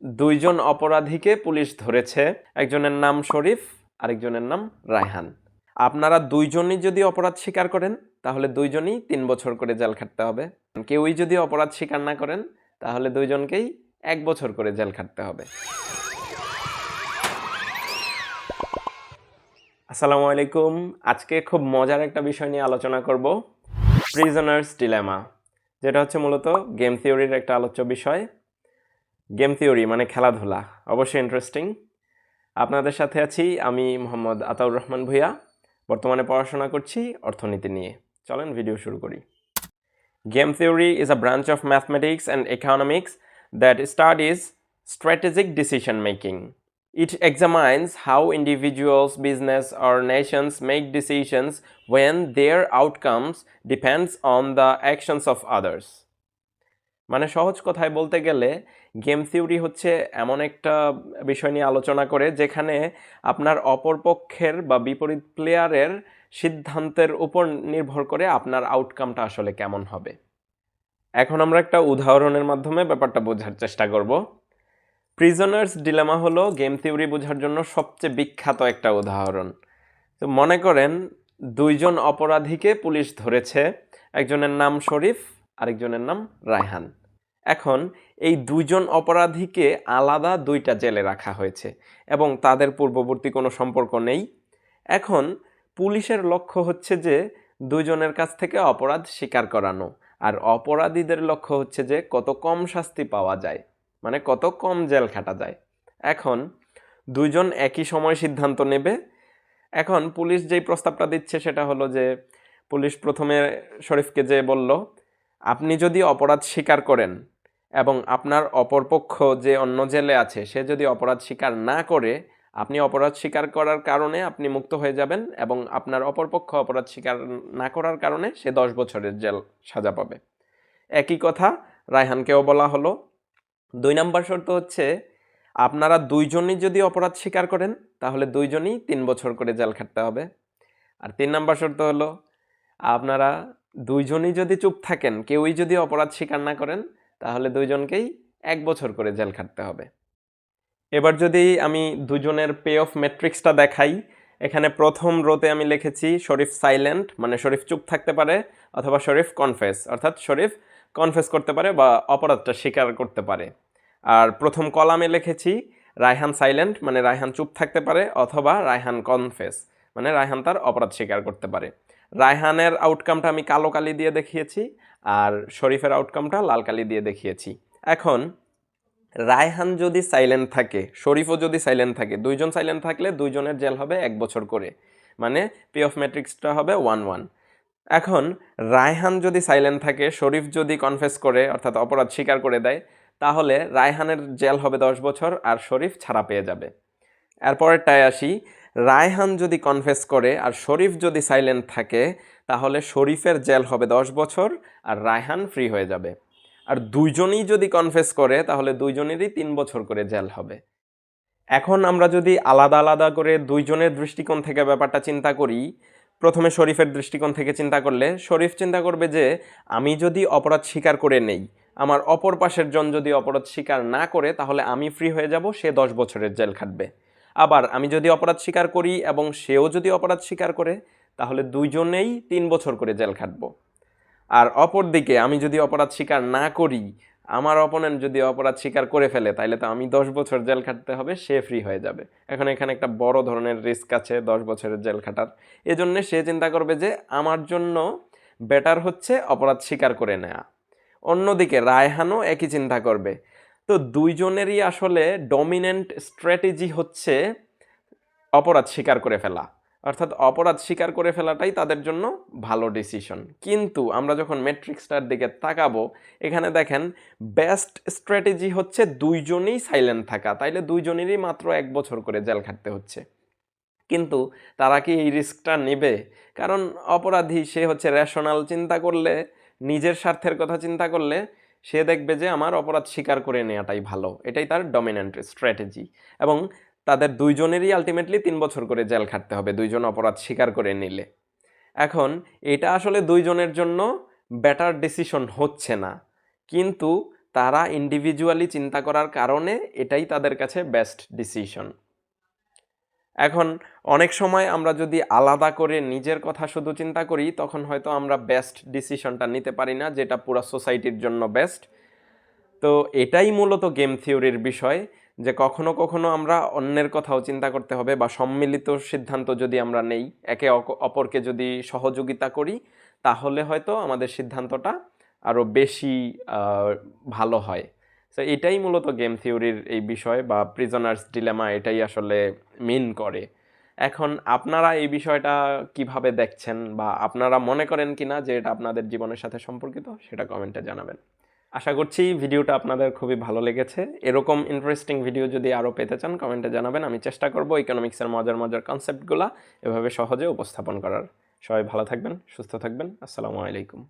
দুইজন অপরাধীকে পুলিশ ধরেছে। একজনের নাম শরীফ, আরেকজনের নাম রায়হান। আপনারা দুইজনই যদি অপরাধ স্বীকার করেন তাহলে দুইজনই 3 বছর করে জেল খাটতে হবে। কেউই যদি অপরাধ স্বীকার না করেন তাহলে দুইজনকেই 1 বছর করে জেল খাটতে হবে। আসসালামু আলাইকুম। আজকে খুব মজার একটা বিষয় নিয়ে আলোচনা করব, প্রিজনার্স ডিলেমা, যেটা হচ্ছে মূলত গেম থিওরির একটা আলোচ্য বিষয়। গেম থিওরি মানে খেলাধুলা, অবশ্যই ইন্টারেস্টিং। আপনাদের সাথে আছি আমি মোহাম্মদ আতাউর রহমান ভুইয়া। বর্তমানে পড়াশোনা করছি অর্থনীতি নিয়ে। চলেন ভিডিও শুরু করি। Game theory is a branch of mathematics and economics that studies strategic decision making. It examines how individuals, business, or nations make decisions when their outcomes depends on the actions of others. মানে সহজ কথায় বলতে গেলে game theory হচ্ছে এমন একটা বিষয় নিয়ে আলোচনা করে যেখানে আপনার অপরপক্ষের বা বিপরীত প্লেয়ারের সিদ্ধান্তের উপর নির্ভর করে আপনার আউটকামটা আসলে কেমন হবে। এখন আমরা একটা উদাহরণের মাধ্যমে ব্যাপারটা বোঝার চেষ্টা করব। প্রিজনার্স ডিলেমা হলো গেম থিওরি বোঝার জন্য সবচেয়ে বিখ্যাত একটা উদাহরণ। তো মনে করেন দুইজন অপরাধীকে পুলিশ ধরেছে। একজনের নাম শরীফ, আরেকজনের নাম রায়হান। এখন এই দুইজন অপরাধীকে আলাদা দুইটা জেলে রাখা হয়েছে এবং তাদের পূর্ববর্তী কোনো সম্পর্ক নেই। এখন পুলিশের লক্ষ্য হচ্ছে যে দুইজনের কাছ থেকে অপরাধ স্বীকার করানো, আর অপরাধীদের লক্ষ্য হচ্ছে যে কত কম শাস্তি পাওয়া যায়, মানে কত কম জেল খাটা যায়। এখন দুইজন একই সময় সিদ্ধান্ত নেবে। এখন পুলিশ যেই প্রস্তাবটা দিচ্ছে সেটা হলো যে পুলিশ প্রথমে শরীফকে যে বলল, আপনি যদি অপরাধ স্বীকার করেন এবং আপনার অপরপক্ষ যে অন্য জেলে আছে সে যদি অপরাধ স্বীকার না করে, আপনি অপরাধ স্বীকার করার কারণে আপনি মুক্ত হয়ে যাবেন এবং আপনার অপরপক্ষ অপরাধ স্বীকার না করার কারণে সে 10 বছরের জেল সাজা পাবে। একই কথা রায়হানকেও বলা হলো। 2 নম্বর শর্ত হচ্ছে আপনারা দুইজনই যদি অপরাধ স্বীকার করেন তাহলে দুইজনই 3 বছর করে জেল খাটতে হবে। আর 3 নম্বর শর্ত হলো আপনারা দুইজনই যদি চুপ থাকেন, কেউই যদি অপরাধ স্বীকার না করেন তাহলে দুইজনকেই 1 বছর করে জেল খাটতে হবে। এবার যদি আমি দুজনের পে অফ ম্যাট্রিক্সটা দেখাই, এখানে প্রথম রোতে আমি লিখেছি শরীফ সাইলেন্ট, মানে শরীফ চুপ থাকতে পারে, অথবা শরীফ কনফেস, অর্থাৎ শরীফ কনফেস করতে পারে বা অপরাধটা স্বীকার করতে পারে। আর প্রথম কলামে লিখেছি রায়হান সাইলেন্ট, মানে রায়হান চুপ থাকতে পারে, অথবা রায়হান কনফেস, মানে রায়হান তার অপরাধ স্বীকার করতে পারে। রায়হানের আউটকামটা আমি কালো কালি দিয়ে দেখিয়েছি আর শরীফের আউটকামটা লাল কালি দিয়ে দেখিয়েছি। এখন রায়হান যদি সাইলেন্ট থাকে, শরীফও যদি সাইলেন্ট থাকে, দুইজন সাইলেন্ট থাকলে দুইজনের জেল হবে 1 বছর করে, মানে পে অফ ম্যাট্রিক্সটা হবে 1-1। এখন রায়হান যদি সাইলেন্ট থাকে, শরীফ যদি কনফেস করে অর্থাৎ অপরাধ স্বীকার করে দেয়, তাহলে রায়হানের জেল হবে 10 বছর আর শরীফ ছাড়া পেয়ে যাবে। এরপরেরটায় আসি, রায়হান যদি কনফেস করে আর শরীফ যদি সাইলেন্ট থাকে তাহলে শরীফের জেল হবে 10 বছর আর রায়হান ফ্রি হয়ে যাবে। আর দুইজনই যদি কনফেস করে তাহলে দুইজনেরই 3 বছর করে জেল হবে। এখন আমরা যদি আলাদা আলাদা করে দুইজনের দৃষ্টিকোণ থেকে ব্যাপারটা চিন্তা করি, প্রথমে শরীফের দৃষ্টিকোণ থেকে চিন্তা করলে শরীফ চিন্তা করবে যে আমি যদি অপরাধ স্বীকার করে নেই, আমার অপর পাশের জন যদি অপরাধ স্বীকার না করে তাহলে আমি ফ্রি হয়ে যাব, সে 10 বছরের জেল খাটবে। আবার আমি যদি অপরাধ স্বীকার করি এবং সেও যদি অপরাধ স্বীকার করে তাহলে দুইজনেই 3 বছর করে জেল খাটবো। আর অপর দিকে আমি যদি অপরাধ স্বীকার না করি, আমার অপোনেন্ট যদি অপরাধ স্বীকার করে ফেলে তাহলে তো আমি 10 বছর জেল খাটতে হবে, সে ফ্রি হয়ে যাবে। এখন এখানে একটা বড় ধরনের রিস্ক আছে 10 বছরের জেল খাটার। এজন্য সে চিন্তা করবে যে আমার জন্য বেটার হচ্ছে অপরাধ স্বীকার করে নেওয়া। অন্যদিকে রায়হানও একই চিন্তা করবে। তো দুইজনেরই আসলে ডমিনেন্ট স্ট্র্যাটেজি হচ্ছে অপরাধ স্বীকার করে ফেলা, অর্থাৎ অপরাধ স্বীকার করে ফেলাটাই তাদের জন্য ভালো ডিসিশন। কিন্তু আমরা যখন ম্যাট্রিক্সটার দিকে তাকাবো, এখানে দেখেন বেস্ট স্ট্র্যাটেজি হচ্ছে দুইজনেই সাইলেন্ট থাকা, তাইলে দুইজনেরই মাত্র 1 বছর করে জেল খাটতে হচ্ছে। কিন্তু তারা কি এই রিস্কটা নেবে? কারণ অপরাধী সে হচ্ছে রেশনাল চিন্তা করলে, নিজের স্বার্থের কথা চিন্তা করলে সে দেখবে যে আমার অপরাধ স্বীকার করে নেওয়াটাই ভালো, এটাই তার ডমিনেন্ট স্ট্র্যাটেজি। এবং তাদের দুইজনেরই আলটিমেটলি 3 বছর করে জেল খাটতে হবে দুইজন অপরাধ স্বীকার করে নিলে। এখন এটা আসলে দুইজনের জন্য বেটার ডিসিশন হচ্ছে না, কিন্তু তারা ইন্ডিভিজুয়ালি চিন্তা করার কারণে এটাই তাদের কাছে বেস্ট ডিসিশন। এখন অনেক সময় আমরা যদি আলাদা করে নিজের কথা শুধু চিন্তা করি, তখন হয়তো আমরা বেস্ট ডিসিশনটা নিতে পারি না, যেটা পুরো সোসাইটির জন্য বেস্ট। তো এটাই মূলত গেম থিওরির বিষয়, যে কখনো কখনো আমরা অন্যের কথাও চিন্তা করতে হবে, বা সম্মিলিত সিদ্ধান্ত যদি আমরা নেই, একে অপরকে যদি সহযোগিতা করি, তাহলে হয়তো আমাদের সিদ্ধান্তটা আরও বেশি ভালো হয়। তো এটাই মূলত গেম থিওরির এই বিষয়, বা প্রিজনার্স ডিলেমা এটাই আসলে মিন করে। এখন আপনারা এই বিষয়টা কিভাবে দেখছেন, বা আপনারা মনে করেন কিনা যে এটা আপনাদের জীবনের সাথে সম্পর্কিত, সেটা কমেন্টে জানাবেন। আশা করছি ভিডিওটা আপনাদের খুবই ভালো লেগেছে। এরকম ইন্টারেস্টিং ভিডিও যদি আরও পেতে চান, কমেন্টে জানাবেন। আমি চেষ্টা করব ইকোনমিক্সের মজার মজার কনসেপ্টগুলো এভাবে সহজে উপস্থাপন করার। সবাই ভালো থাকবেন, সুস্থ থাকবেন। আসসালামু আলাইকুম।